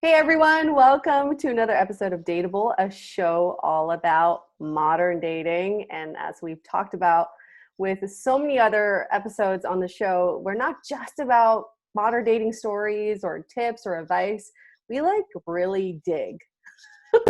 Hey everyone, welcome to another episode of Dateable, a show all about modern dating. And as we've talked about with so many other episodes on the show, we're not just about modern dating stories or tips or advice. We really dig.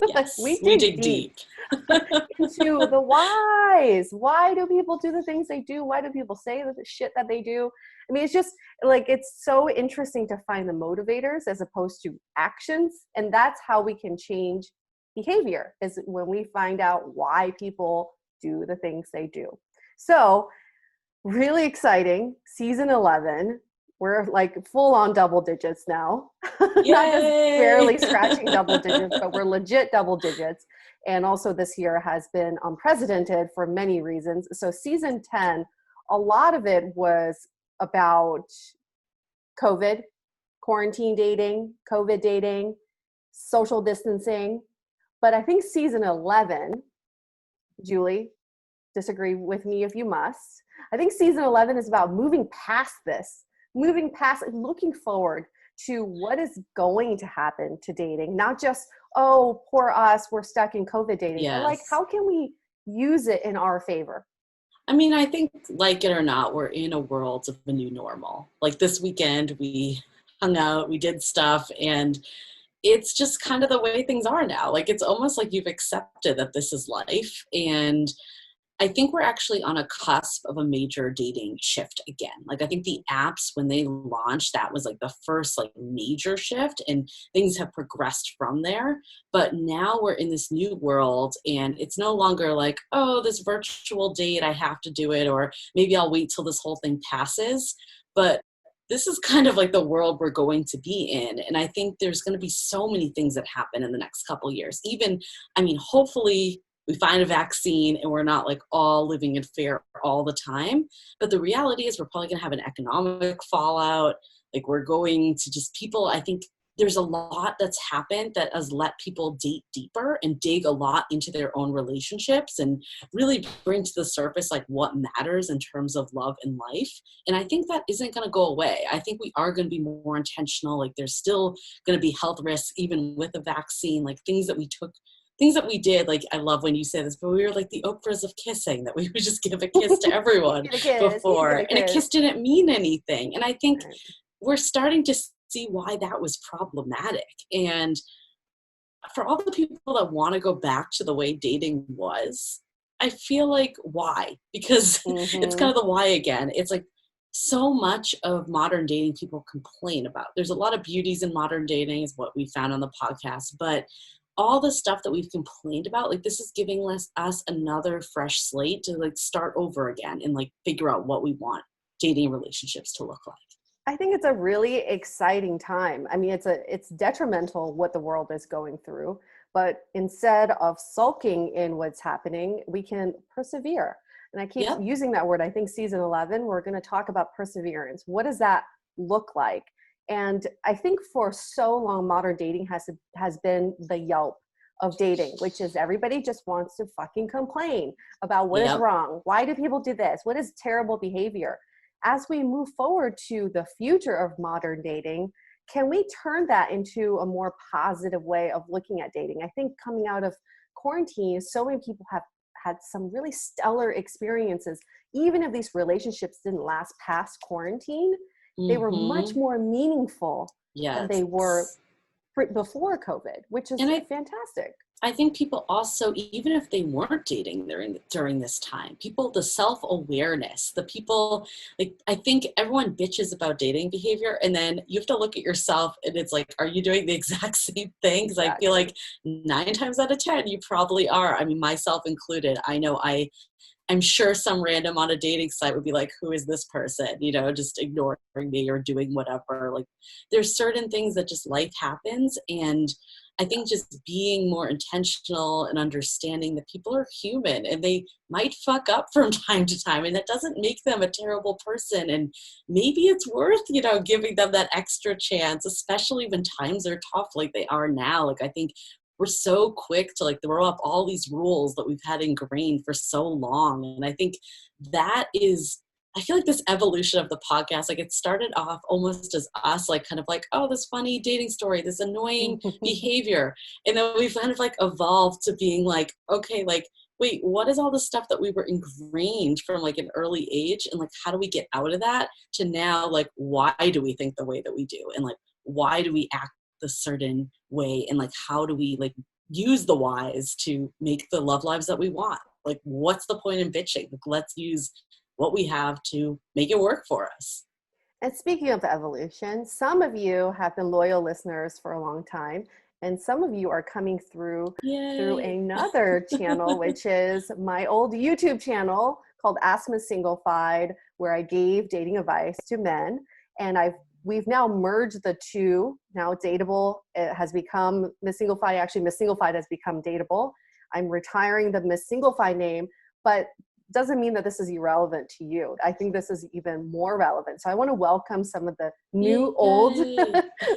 Yes, We we dig dig deep deep. into the whys. Why do people do the things they do? Why do people say the shit that they do? I mean, it's just it's so interesting to find the motivators as opposed to actions. And that's how we can change behavior, is when we find out why people do the things they do. So, really exciting. Season 11. We're full on double digits now. Not just barely Yay! scratching double digits, but we're legit double digits. And also this year has been unprecedented for many reasons. So season 10, a lot of it was about COVID, quarantine dating, COVID dating, social distancing. But I think season 11, Julie, disagree with me if you must. I think season 11 is about moving past this, moving past and looking forward to what is going to happen to dating. Not just, oh, poor us, we're stuck in COVID dating, but Yes. how can we use it in our favor? I mean, I think, like it or not, we're in a world of a new normal. Like this weekend, we hung out, we did stuff, and it's just kind of the way things are now. Like it's almost like you've accepted that this is life. And I think we're actually on a cusp of a major dating shift again. Like I think the apps, when they launched, that was like the first major shift, and things have progressed from there. But now we're in this new world, and it's no longer like, oh, this virtual date, I have to do it, or maybe I'll wait till this whole thing passes. But this is kind of like the world we're going to be in. And I think there's going to be so many things that happen in the next couple of years. Even, I mean, hopefully we find a vaccine and we're not all living in fear all the time. But the reality is we're probably going to have an economic fallout. Like we're going to just people, I think there's a lot that's happened that has let people date deeper and dig a lot into their own relationships and really bring to the surface what matters in terms of love and life. And I think that isn't going to go away. I think we are going to be more intentional. There's still going to be health risks even with the vaccine, things that we did. I love when you say this, but we were like the Oprahs of kissing, that we would just give a kiss to everyone Get a kiss, you get before. a And a kiss. kiss didn't mean anything. And I think Right. we're starting to see why that was problematic. And for all the people that want to go back to the way dating was, I feel like why? Because it's kind Mm-hmm. of the why again. It's so much of modern dating people complain about. There's a lot of beauties in modern dating, is what we found on the podcast, but all the stuff that we've complained about, this is giving us another fresh slate to start over again and figure out what we want dating relationships to look like. I think it's a really exciting time. I mean, it's detrimental what the world is going through, but instead of sulking in what's happening, we can persevere. And I keep Yep. using that word. I think season 11, we're going to talk about perseverance. What does that look like? And I think for so long, modern dating has been the Yelp of dating, which is everybody just wants to fucking complain about what is Yep. wrong. Why do people do this? What is terrible behavior? As we move forward to the future of modern dating, can we turn that into a more positive way of looking at dating? I think coming out of quarantine, so many people have had some really stellar experiences. Even if these relationships didn't last past quarantine, they were much Mm-hmm. more meaningful than they were Yes. before COVID, which is And fantastic. I think people also, even if they weren't dating during this time, people, the self-awareness, the people, I think everyone bitches about dating behavior, and then you have to look at yourself and it's are you doing the exact same thing? Because I feel Exactly. 9 times out of 10, you probably are. I mean, myself included. I know I'm sure some random on a dating site would be like, who is this person? Just ignoring me or doing whatever. There's certain things that just life happens. And I think just being more intentional and understanding that people are human and they might fuck up from time to time, and that doesn't make them a terrible person. And maybe it's worth, giving them that extra chance, especially when times are tough like they are now. I think we're so quick to throw up all these rules that we've had ingrained for so long. And I think that is I feel like this evolution of the podcast, like it started off almost as us, like kind of like, oh, this funny dating story, this annoying behavior. And then we've kind of like evolved to being like, okay, like, wait, what is all the stuff that we were ingrained from like an early age? And like, how do we get out of that to now, like, why do we think the way that we do? And like, why do we act the certain way? And like, how do we like use the whys to make the love lives that we want? Like, what's the point in bitching? Like, let's use what we have to make it work for us. And speaking of evolution, some of you have been loyal listeners for a long time, and some of you are coming through Yay. another channel, which is my old YouTube channel called Ask Miss Singlefied, where I gave dating advice to men. And we've now merged the two. Now Dateable, it has become Miss Singlefied. Actually, Miss Singlefied has become Dateable. I'm retiring the Miss Singlefied name, but doesn't mean that this is irrelevant to you. I think this is even more relevant. So I want to welcome some of the new old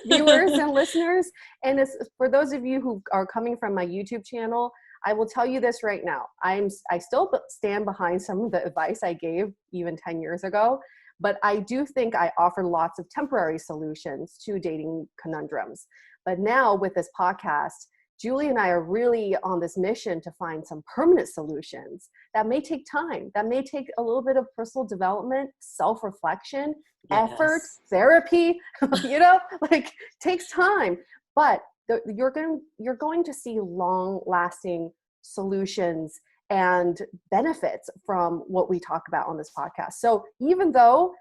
viewers and listeners. And for those of you who are coming from my YouTube channel, I will tell you this right now. I still stand behind some of the advice I gave even 10 years ago, but I do think I offer lots of temporary solutions to dating conundrums. But now with this podcast, Julie and I are really on this mission to find some permanent solutions that may take time, that may take a little bit of personal development, self-reflection, effort, therapy, like takes time. But you're going to see long-lasting solutions and benefits from what we talk about on this podcast. So even though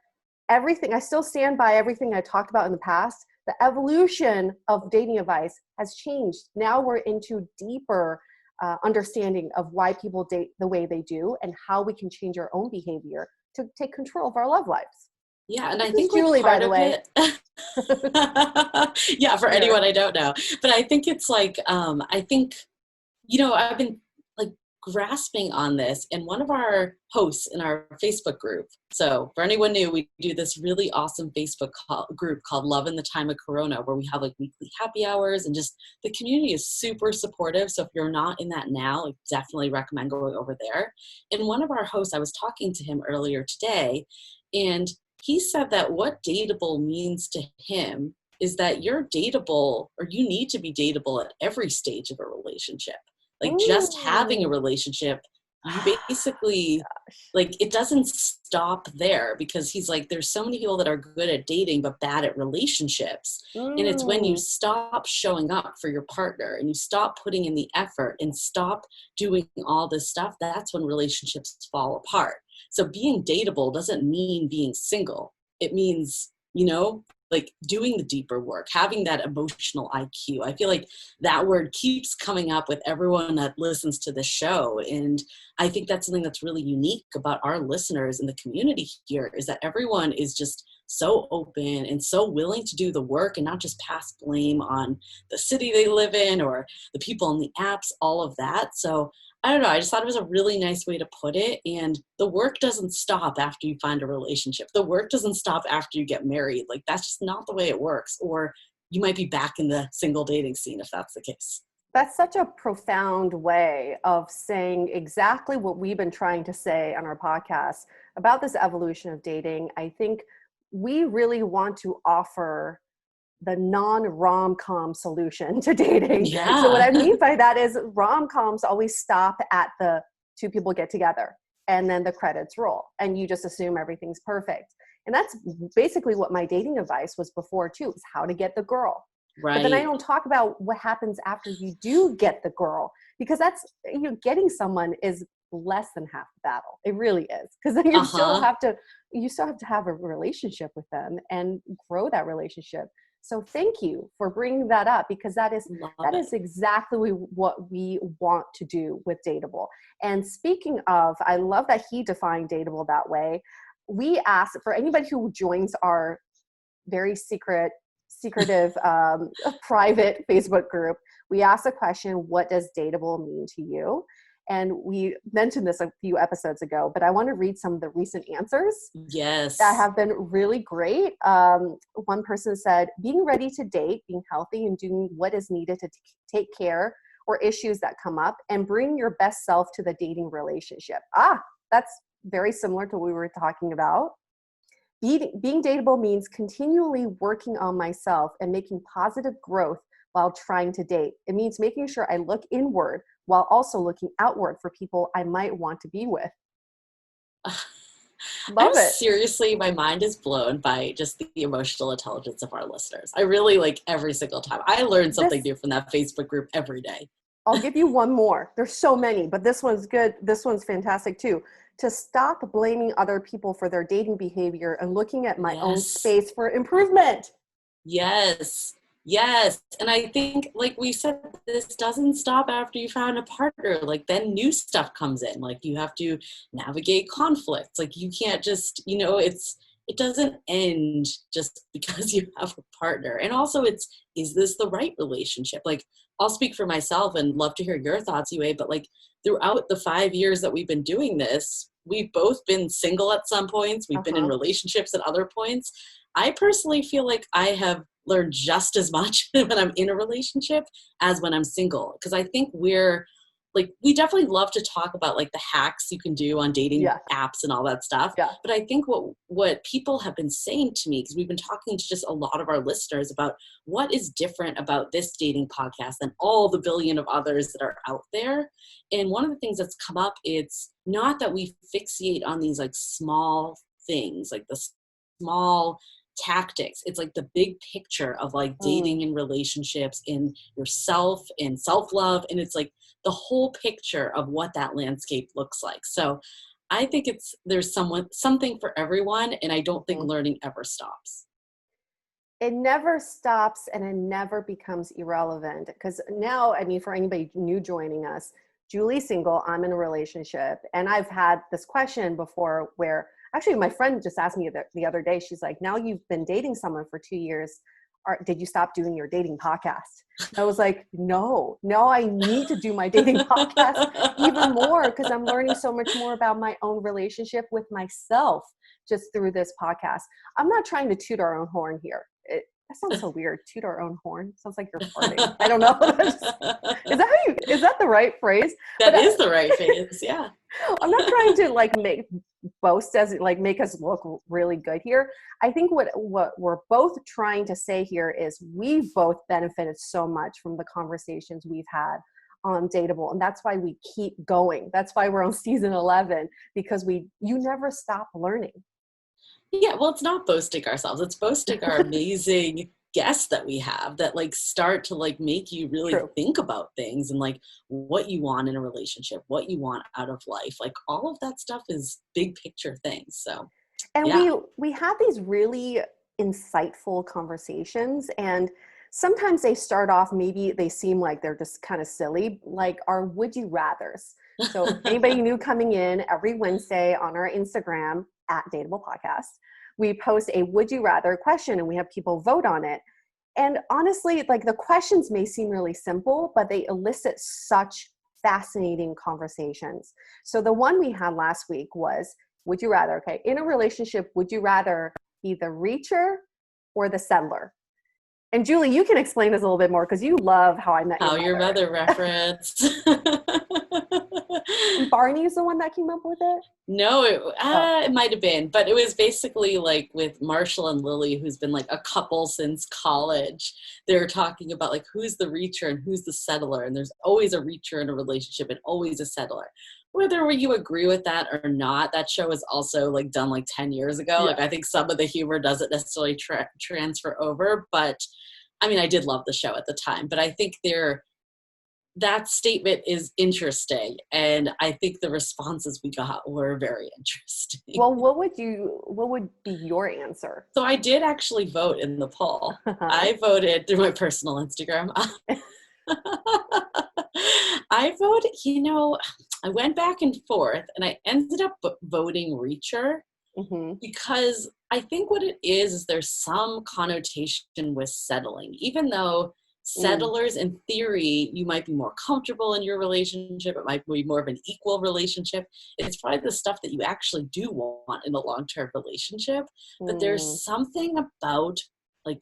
I still stand by everything I talked about in the past, the evolution of dating advice has changed. Now we're into deeper understanding of why people date the way they do and how we can change our own behavior to take control of our love lives. Yeah, and I This think is Julie, by the way. Yeah, for anyone I don't know. But I think it's like, I think, I've been like grasping on this, and one of our hosts in our Facebook group, so for anyone new, we do this really awesome Facebook group called Love in the Time of Corona, where we have like weekly happy hours, and just the community is super supportive. So if you're not in that now, I definitely recommend going over there. And one of our hosts, I was talking to him earlier today, and he said that what dateable means to him is that you're dateable, or you need to be dateable at every stage of a relationship. Like just having a relationship, you basically, like, it doesn't stop there, because he's like, there's so many people that are good at dating but bad at relationships. And it's when you stop showing up for your partner and you stop putting in the effort and stop doing all this stuff, that's when relationships fall apart. So being dateable doesn't mean being single. It means, like doing the deeper work, having that emotional IQ. I feel like that word keeps coming up with everyone that listens to the show. And I think that's something that's really unique about our listeners in the community here, is that everyone is just so open and so willing to do the work and not just pass blame on the city they live in or the people on the apps, all of that. So I don't know. I just thought it was a really nice way to put it. And the work doesn't stop after you find a relationship. The work doesn't stop after you get married. Like, that's just not the way it works. Or you might be back in the single dating scene if that's the case. That's such a profound way of saying exactly what we've been trying to say on our podcast about this evolution of dating. I think we really want to offer the non-rom-com solution to dating. Yeah. So what I mean by that is rom-coms always stop at the two people get together and then the credits roll and you just assume everything's perfect. And that's basically what my dating advice was before too, is how to get the girl. Right. But then I don't talk about what happens after you do get the girl, because that's, getting someone is less than half the battle. It really is. Because then you still have to have a relationship with them and grow that relationship. So thank you for bringing that up, because that is exactly what we want to do with Dateable. And speaking of, I love that he defined Dateable that way. We asked for anybody who joins our very secretive private Facebook group, we asked a question, what does Dateable mean to you? And we mentioned this a few episodes ago, but I want to read some of the recent answers. Yes. That have been really great. One person said, being ready to date, being healthy and doing what is needed to take care or issues that come up, and bring your best self to the dating relationship. That's very similar to what we were talking about. Being dateable means continually working on myself and making positive growth while trying to date. It means making sure I look inward while also looking outward for people I might want to be with. I'm Love it. seriously, my mind is blown by just the emotional intelligence of our listeners. I really like every single time. I learn something new from that Facebook group every day. I'll give you one more. There's so many, but this one's good. This one's fantastic too. To stop blaming other people for their dating behavior and looking at my own space for improvement. Yes. Yes. And I think, like we said, this doesn't stop after you found a partner. Like, then new stuff comes in. Like, you have to navigate conflicts. Like, you can't just, it doesn't end just because you have a partner. And also, is this the right relationship? Like, I'll speak for myself and love to hear your thoughts, Yue, but like, throughout the 5 years that we've been doing this, we've both been single at some points. We've been in relationships at other points. I personally feel like I have learned just as much when I'm in a relationship as when I'm single. Because I think we definitely love to talk about like the hacks you can do on dating apps and all that stuff. Yeah. But I think what people have been saying to me, because we've been talking to just a lot of our listeners about what is different about this dating podcast than all the billion of others that are out there. And one of the things that's come up, it's not that we fixate on these like small things, like the small tactics. It's like the big picture of like dating and relationships in yourself and self-love. And it's like the whole picture of what that landscape looks like. So I think there's something for everyone. And I don't think learning ever stops. It never stops and it never becomes irrelevant. Because now, I mean, for anybody new joining us, Julie's single, I'm in a relationship. And I've had this question before where actually my friend just asked me the other day, she's like, now you've been dating someone for 2 years. Did you stop doing your dating podcast? And I was like, no, I need to do my dating podcast even more because I'm learning so much more about my own relationship with myself just through this podcast. I'm not trying to toot our own horn here. That sounds so weird. Toot our own horn. Sounds like you're farting. I don't know. Is that the right phrase? That is the right phrase. Yeah. I'm not trying to like make us look really good here. I think what we're both trying to say here is we've both benefited so much from the conversations we've had on Dateable. And that's why we keep going. That's why we're on season 11, because you never stop learning. Yeah, well, it's not boasting ourselves. It's boasting our amazing guests that we have that like start to like make you really think about things and like what you want in a relationship, what you want out of life. Like all of that stuff is big picture things. So, and we have these really insightful conversations, and sometimes they start off, maybe they seem like they're just kind of silly, like our would you rathers. So anybody new coming in, every Wednesday on our Instagram at Dateable Podcast, we post a would you rather question and we have people vote on it. And honestly, like the questions may seem really simple, but they elicit such fascinating conversations. So the one we had last week was, would you rather, okay, in a relationship, would you rather be the reacher or the settler? And Julie, you can explain this a little bit more because you love How I Met Your Mother reference. Barney's the one that came up with it? No, it might have been, but it was basically like with Marshall and Lily, who's been like a couple since college. They were talking about like who's the reacher and who's the settler, and there's always a reacher in a relationship and always a settler. Whether you agree with that or not, that show was also like done like 10 years ago. Yeah. Like I think some of the humor doesn't necessarily transfer over, but I mean, I did love the show at the time, but I think that statement is interesting, and I think the responses we got were very interesting. Well, what would be your answer? So I did actually vote in the poll. I voted through my personal Instagram. I voted, I went back and forth, and I ended up voting reacher because I think what it is there's some connotation with settling, even though settlers, in theory, you might be more comfortable in your relationship. It might be more of an equal relationship. It's probably the stuff that you actually do want in a long-term relationship. But there's something about like,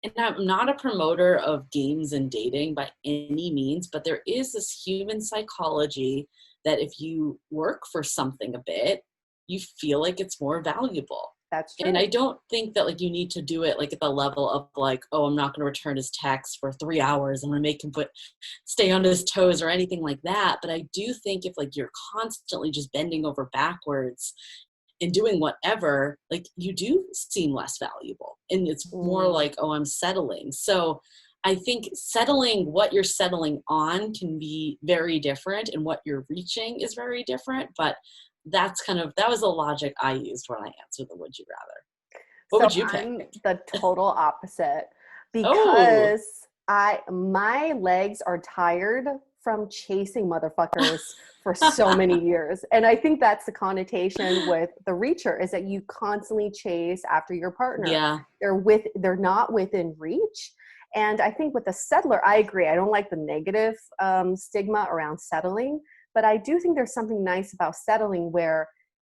and I'm not a promoter of games and dating by any means, but there is this human psychology that if you work for something a bit, you feel like it's more valuable. That's true. And I don't think that like you need to do it like at the level of like, oh, I'm not going to return his text for 3 hours. I'm going to make him stay on his toes or anything like that. But I do think if like you're constantly just bending over backwards and doing whatever, like you do seem less valuable. And it's more like, oh, I'm settling. So I think what you're settling on can be very different, and what you're reaching is very different. But that was the logic I used when I answered the would you rather. What would you pick? I'm the total opposite, Oh, because my legs are tired from chasing motherfuckers for so many years. And I think that's the connotation with the reacher, is that you constantly chase after your partner. yeah. They're not within reach. And I think with the settler, I agree. I don't like the negative stigma around settling, but I do think there's something nice about settling where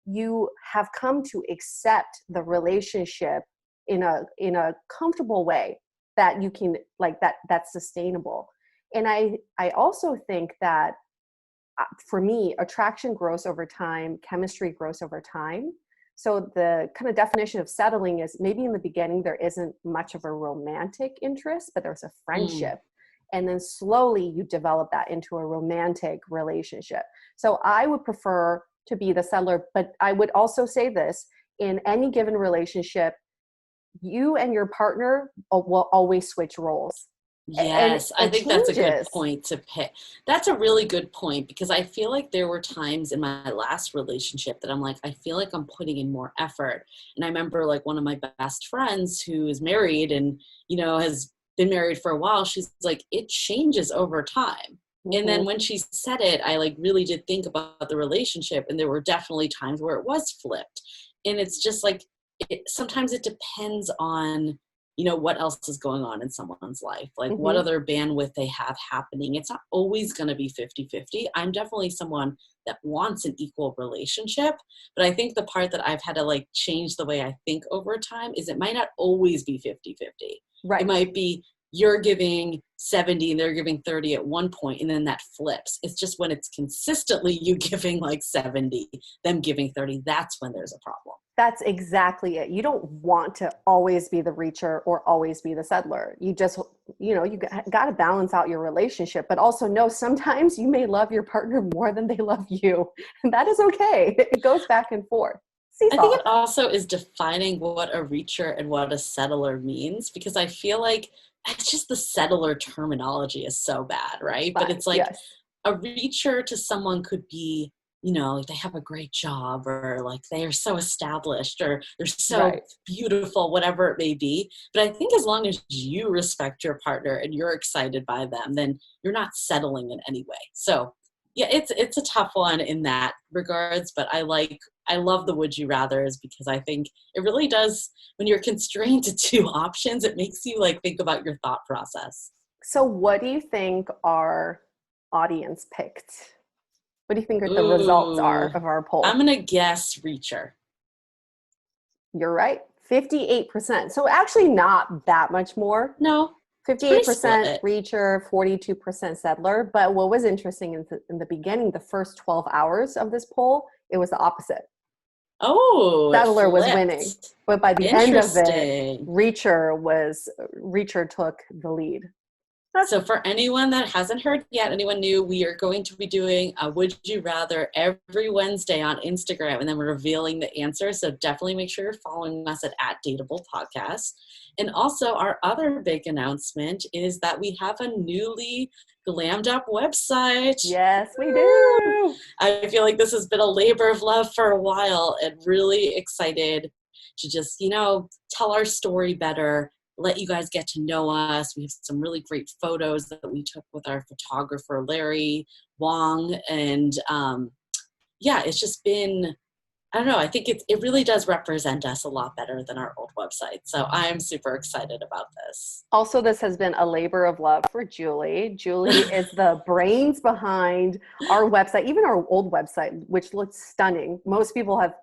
you have come to accept the relationship in a comfortable way that you can like that's sustainable. And I also think that for me, attraction grows over time, chemistry grows over time. So the kind of definition of settling is maybe in the beginning there isn't much of a romantic interest, but there's a friendship. And then slowly you develop that into a romantic relationship. So I would prefer to be the settler, but I would also say this: in any given relationship, you and your partner will always switch roles. Yes, I think that's a good changes. point to pick. That's a really good point, because I feel like there were times in my last relationship that I'm like, I feel like I'm putting in more effort. And I remember like one of my best friends who is married and, has been married for a while. She's like, it changes over time. And then when she said it, I like really did think about the relationship, and there were definitely times where it was flipped. And it's just like, sometimes it depends on what else is going on in someone's life, like what other bandwidth they have happening. It's not always going to be 50-50. I'm definitely someone that wants an equal relationship, but I think the part that I've had to like change the way I think over time is it might not always be 50-50. Right. It might be you're giving 70 and they're giving 30 at one point, and then that flips. It's just when it's consistently you giving like 70, them giving 30, that's when there's a problem. That's exactly it. You don't want to always be the reacher or always be the settler. You just, you got to balance out your relationship, but also know sometimes you may love your partner more than they love you. And that is okay. It goes back and forth. Seesaw. I think it also is defining what a reacher and what a settler means, because I feel like it's just the settler terminology is so bad, right? But it's like a reacher to someone could be, like they have a great job, or like they are so established, or they're so beautiful, whatever it may be. But I think as long as you respect your partner and you're excited by them, then you're not settling in any way. So yeah, it's a tough one in that regards, but I love the would you rathers, because I think it really does, when you're constrained to two options, it makes you like think about your thought process. So what do you think our audience picked? What do you think the results are of our poll? I'm going to guess reacher. You're right. 58%. So actually not that much more. No. 58% reacher, 42% settler. But what was interesting in the beginning, the first 12 hours of this poll, it was the opposite. Oh, settler was winning. But by the end of it, reacher took the lead. So for anyone that hasn't heard yet, anyone new, we are going to be doing a Would You Rather every Wednesday on Instagram, and then we're revealing the answer. So definitely make sure you're following us at DATEABLE Podcast. And also our other big announcement is that we have a newly glammed up website. Yes, we do. I feel like this has been a labor of love for a while, and really excited to just, tell our story better, let you guys get to know us. We have some really great photos that we took with our photographer, Larry Wong. And it's just been, I don't know, I think it really does represent us a lot better than our old website. So I'm super excited about this. Also, this has been a labor of love for Julie. Julie is the brains behind our website, even our old website, which looks stunning. Most people have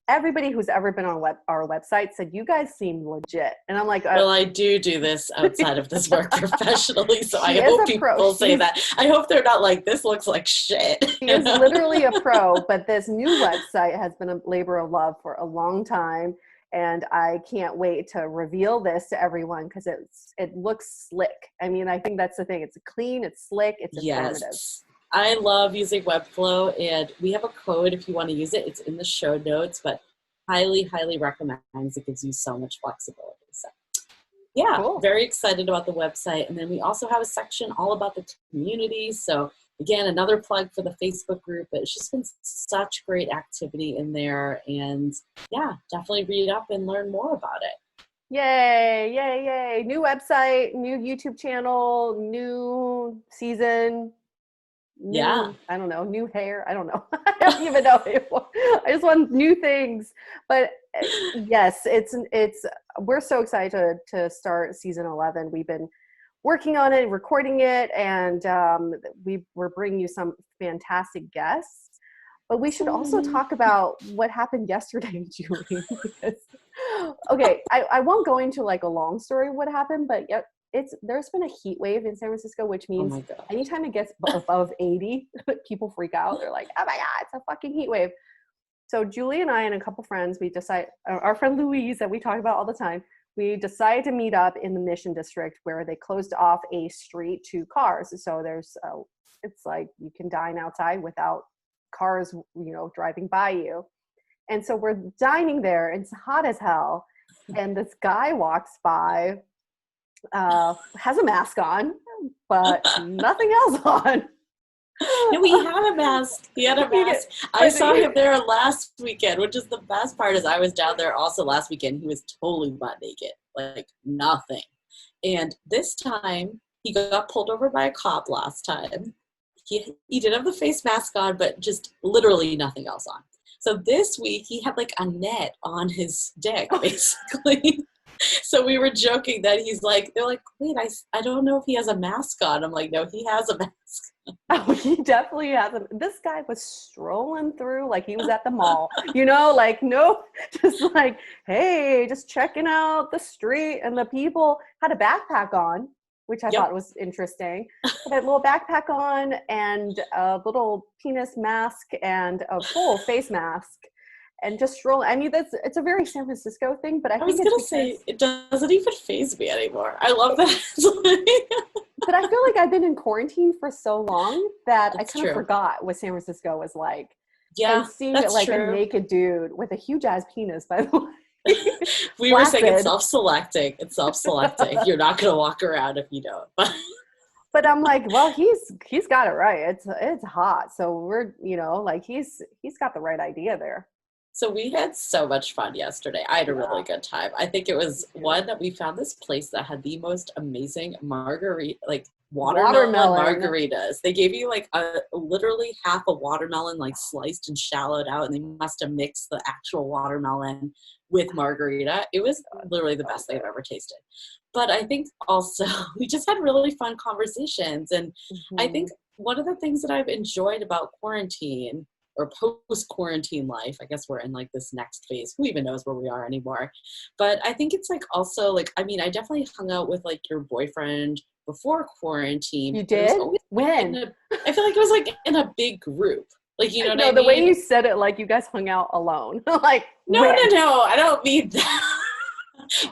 everybody who's ever been on our website said, you guys seem legit. And I'm like, well, I do this outside of this work professionally, so I she is hope a pro. people say that. I hope they're not like, this looks like shit. She is literally a pro, but this new website has been a labor of love for a long time. And I can't wait to reveal this to everyone because it looks slick. I mean, I think that's the thing. It's clean, it's slick, it's informative. Yes. I love using Webflow, and we have a code if you want to use it. It's in the show notes, but highly, highly recommend. It gives you so much flexibility. So yeah, Cool. Very excited about the website. And then we also have a section all about the community. So again, another plug for the Facebook group, but it's just been such great activity in there. And yeah, definitely read up and learn more about it. Yay, yay, yay. New website, new YouTube channel, new season. New, I don't know, new hair. I don't know. I don't even know. I just want new things. But yes, we're so excited to start season 11. We've been working on it, recording it, and we're bringing you some fantastic guests. But we should also talk about what happened yesterday, Julie. Because, okay, I won't go into like a long story of what happened, but there's been a heat wave in San Francisco, which means anytime it gets above 80, people freak out. They're like, oh my God, it's a fucking heat wave. So Julie and I and a couple friends, our friend Louise that we talk about all the time, we decided to meet up in the Mission District where they closed off a street to cars. So it's like you can dine outside without cars, driving by you. And so we're dining there. It's hot as hell. And this guy walks by, has a mask on, but nothing else on. No, he had a mask. He had a mask. I saw him there last weekend, which is the best part is I was down there also last weekend. He was totally butt naked, like nothing. And this time he got pulled over by a cop last time. He did have the face mask on, but just literally nothing else on. So this week he had like a net on his dick, basically. So we were joking that they're like, wait, I don't know if he has a mask on. I'm like, no, he has a mask on. Oh, he definitely has. This guy was strolling through like he was at the mall, just like, hey, just checking out the street. And the people had a backpack on, which I thought was interesting. He had a little backpack on and a little penis mask and a full face mask. And just stroll. I mean, it's a very San Francisco thing, but I think it doesn't even faze me anymore. I love that. But I feel like I've been in quarantine for so long that I kind of forgot what San Francisco was like. Yeah, and seeing it like a naked dude with a huge ass penis, by the way. We were saying it's self-selecting. It's self-selecting. You're not going to walk around if you don't. But I'm like, well, he's got it right. It's hot, so we're he's got the right idea there. So we had so much fun yesterday. I had a really good time. I think it was one that we found this place that had the most amazing watermelon margaritas. They gave you like literally half a watermelon like sliced and shallowed out, and they must have mixed the actual watermelon with margarita. It was literally the best thing I've ever tasted. But I think also we just had really fun conversations. And I think one of the things that I've enjoyed about quarantine or post-quarantine life, I guess we're in like this next phase. Who even knows where we are anymore? But I think it's like also like, I mean, I definitely hung out with like your boyfriend before quarantine. You did? When? I feel like it was like in a big group. Like, you know what I mean? The way you said it, like you guys hung out alone. Like, no, I don't mean that.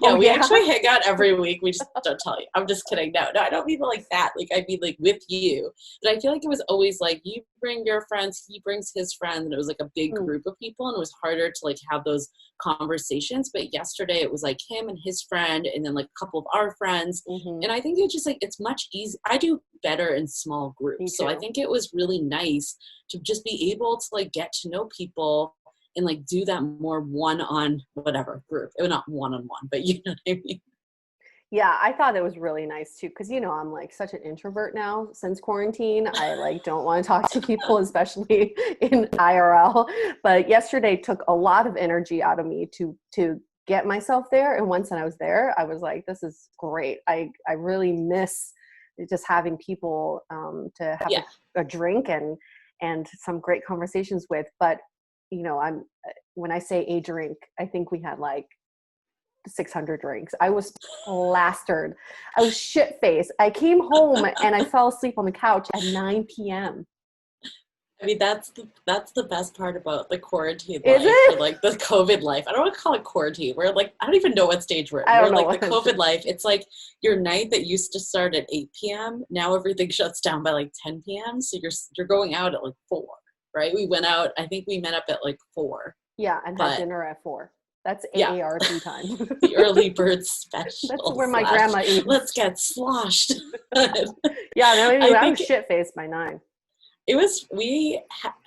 Yeah, we actually hang out every week. We just don't tell you. I'm just kidding. No, I don't mean like that. Like, I mean like with you. But I feel like it was always like you bring your friends, he brings his friends, and it was like a big group of people, and it was harder to like have those conversations. But yesterday it was like him and his friend, and then like a couple of our friends. And I think it's just like it's much easier. I do better in small groups, so I think it was really nice to just be able to like get to know people and like do that more one-on whatever group. It was not one-on-one, but you know what I mean? Yeah, I thought it was really nice too, because I'm like such an introvert now since quarantine. I like don't want to talk to people, especially in IRL. But yesterday took a lot of energy out of me to get myself there. And once I was there, I was like, this is great. I really miss just having people to have a drink and some great conversations with. But when I say a drink, I think we had like 600 drinks. I was plastered. I was shit-faced. I came home and I fell asleep on the couch at 9 p.m. I mean, that's the best part about the quarantine Is life, or it? like the COVID life. I don't want to call it quarantine. We're like, I don't even know what stage we're in. I We're don't know like the what. COVID life. It's like your night that used to start at 8 p.m. Now everything shuts down by like 10 p.m. So you're going out at like 4, right? We went out. I think we met up at like 4. Yeah, and had But dinner at 4. That's yeah, AARP time. the early bird That's special where my slash grandma eats. let's get sloshed. Yeah, no, I anyway, I was think shit-faced by 9. it was,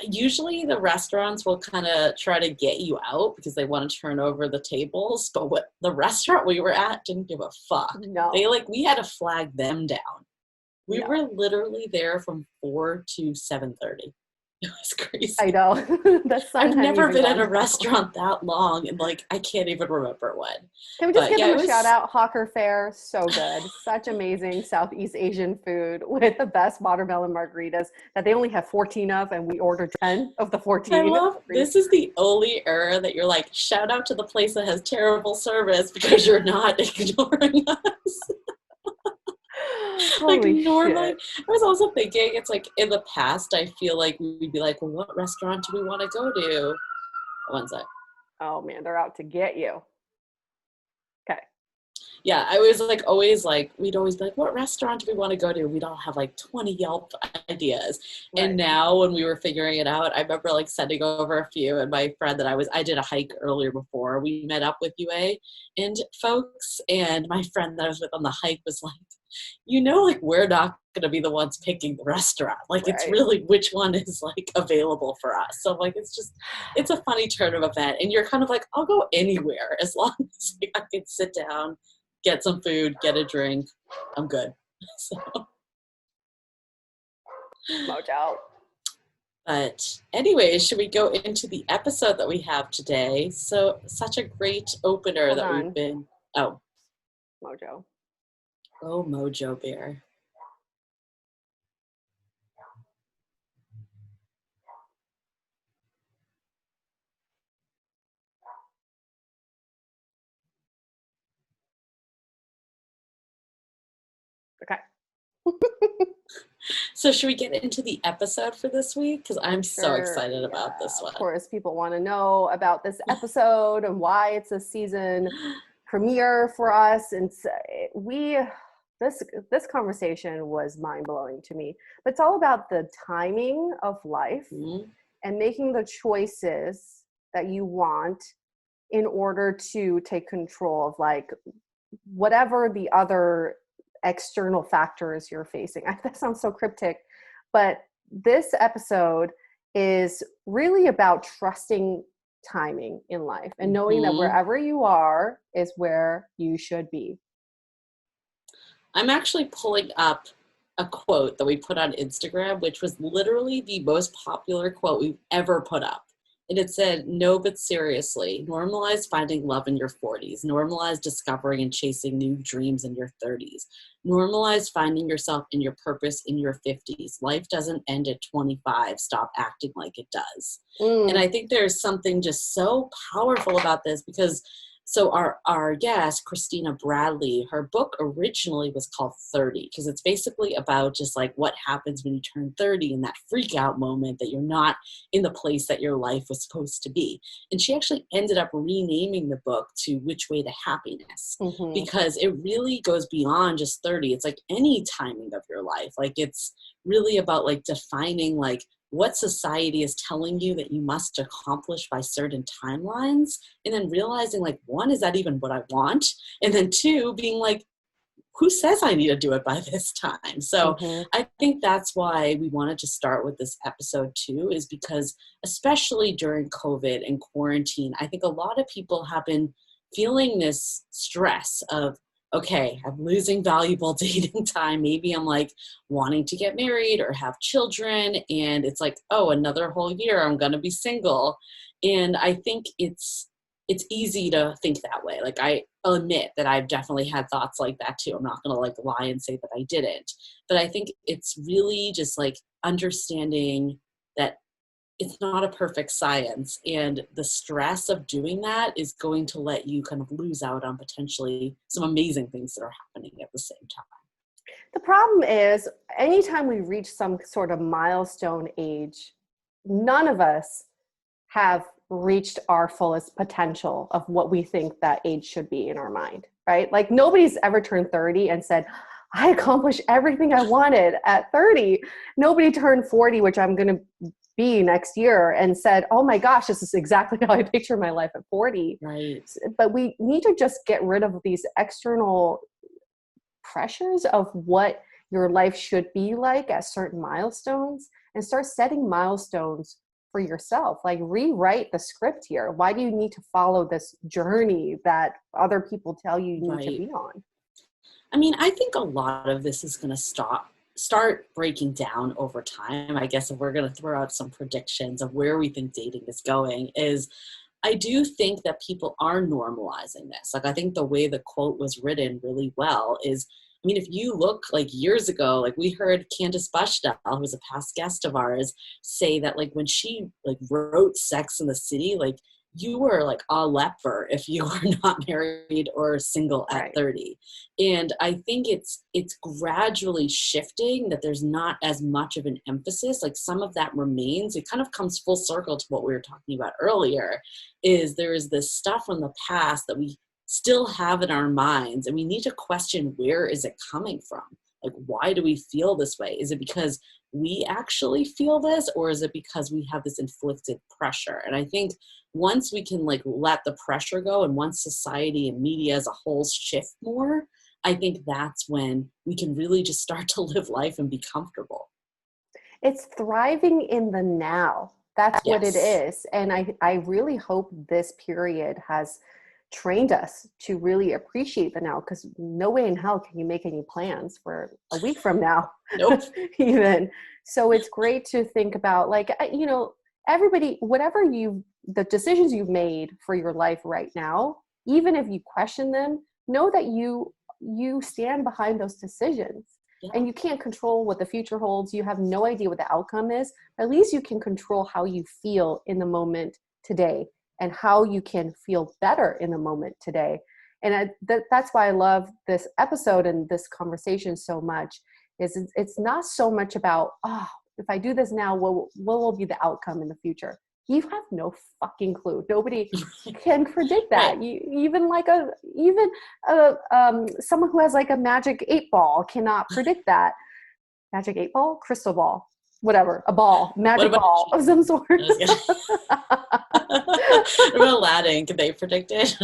usually the restaurants will kind of try to get you out because they want to turn over the tables, but what the restaurant we were at didn't give a fuck. No, We had to flag them down. We no. were literally there from 4 to 7:30. It was I crazy. know. The sun I've hadn't never even been gone in a down. restaurant that long, and like I can't even remember when. Can we just But give yeah, them it a shout was. out? Hawker Fare, so good. Such amazing Southeast Asian food with the best watermelon margaritas that they only have 14 of, and we ordered 10 of the I 14. love this is the only era that you're like, shout out to the place that has terrible service because you're not ignoring us. Like Holy normally, shit. I was also thinking, it's like in the past, I feel like we'd be like, well, what restaurant do we want to go to? One sec. Oh man, they're out to get you. Okay. Yeah, I was like, always like, we'd always be like, what restaurant do we want to go to? We'd all have like 20 Yelp ideas. And Right. now when we were figuring it out, I remember like sending over a few, and my friend that I did a hike earlier before we met up with UA and folks, and my friend that I was with on the hike was like, like we're not going to be the ones picking the restaurant. Like it's Right. really which one is like available for us. So like it's a funny turn of event, and you're kind of like, I'll go anywhere as long as I can sit down, get some food, get a drink. I'm good. So, Mojo. but anyways, should we go into the episode that we have today? So such a great opener Hold that we've on. been. Oh, Mojo. Mojo Bear. Okay. So should we get into the episode for this week? Because I'm so Sure. excited about Yeah. this Of one. course, people want to know about this episode and why it's a season premiere for us. And this conversation was mind blowing to me. But it's all about the timing of life Mhm. and making the choices that you want in order to take control of like whatever the other external factors you're facing. That sounds so cryptic, but this episode is really about trusting timing in life and knowing that Mhm. wherever you are is where you should be. I'm actually pulling up a quote that we put on Instagram, which was literally the most popular quote we've ever put up. And it said, no, but seriously, normalize finding love in your 40s. Normalize discovering and chasing new dreams in your 30s. Normalize finding yourself in your purpose in your 50s. Life doesn't end at 25. Stop acting like it does. And Mm, I think there's something just so powerful about this because so our guest, Christina Bradley, her book originally was called 30 because it's basically about just like what happens when you turn 30 and that freak out moment that you're not in the place that your life was supposed to be. And she actually ended up renaming the book to Which Way to Happiness mhm. because it really goes beyond just 30. It's like any timing of your life. Like it's really about like defining like what society is telling you that you must accomplish by certain timelines, and then realizing like, one, is that even what I want? And then two, being like, who says I need to do it by this time? So Mhm. I think that's why we wanted to start with this episode too, is because especially during COVID and quarantine, I think a lot of people have been feeling this stress of, okay, I'm losing valuable dating time. Maybe I'm like wanting to get married or have children. And it's like, oh, another whole year I'm going to be single. And I think it's easy to think that way. Like I admit that I've definitely had thoughts like that too. I'm not going to like lie and say that I didn't. But I think it's really just like understanding that it's not a perfect science. And the stress of doing that is going to let you kind of lose out on potentially some amazing things that are happening at the same time. The problem is anytime we reach some sort of milestone age, none of us have reached our fullest potential of what we think that age should be in our mind, right? Like nobody's ever turned 30 and said, I accomplished everything I wanted at 30. Nobody turned 40, which I'm going to be next year, and said, oh my gosh, this is exactly how I picture my life at 40. Right. But we need to just get rid of these external pressures of what your life should be like at certain milestones and start setting milestones for yourself. Like rewrite the script here. Why do you need to follow this journey that other people tell you need to be on? I mean, I think a lot of this is going to start breaking down over time. I guess if we're going to throw out some predictions of where we think dating is going, is I do think that people are normalizing this. Like, I think the way the quote was written really well is, I mean, if you look like years ago, like we heard Candace Bushdell, who was a past guest of ours, say that like when she like wrote Sex and the City, like you were like a leper if you were not married or single at 30. And I think it's gradually shifting, that there's not as much of an emphasis. Like some of that remains. It kind of comes full circle to what we were talking about earlier, is there is this stuff from the past that we still have in our minds, and we need to question, where is it coming from? Like, why do we feel this way? Is it because we actually feel this, or is it because we have this inflicted pressure? And I think once we can like let the pressure go, and once society and media as a whole shift more, I think that's when we can really just start to live life and be comfortable. It's thriving in the now. That's what it is. And I really hope this period has trained us to really appreciate the now, because no way in hell can you make any plans for a week from now. Nope. Even. So it's great to think about, like, you know, everybody, whatever the decisions you've made for your life right now, even if you question them, know that you stand behind those decisions. Yeah. And you can't control what the future holds. You have no idea what the outcome is. At least you can control how you feel in the moment today, and how you can feel better in the moment today. And that's why I love this episode and this conversation so much, is it's not so much about, if I do this now, what will be the outcome in the future? You have no fucking clue. Nobody can predict that. Right. Someone who has like a magic 8-ball cannot predict that. Magic 8-ball? Crystal ball. Whatever, a ball, magic ball of some sort. What about Aladdin? Can they predict it?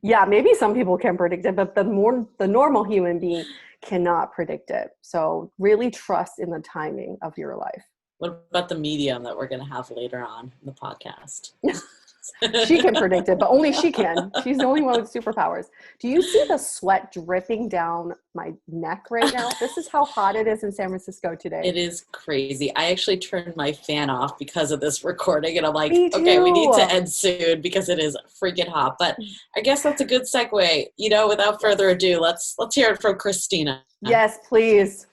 Yeah, maybe some people can predict it, but the normal human being cannot predict it. So really trust in the timing of your life. What about the medium that we're going to have later on in the podcast? She can predict it, but only she can. She's the only one with superpowers. Do you see the sweat dripping down my neck right now? This is how hot it is in San Francisco today. It is crazy. I actually turned my fan off because of this recording, and I'm like, okay, we need to end soon because it is freaking hot. But I guess that's a good segue. You know, without further ado, let's hear it from Christina. Yes, please.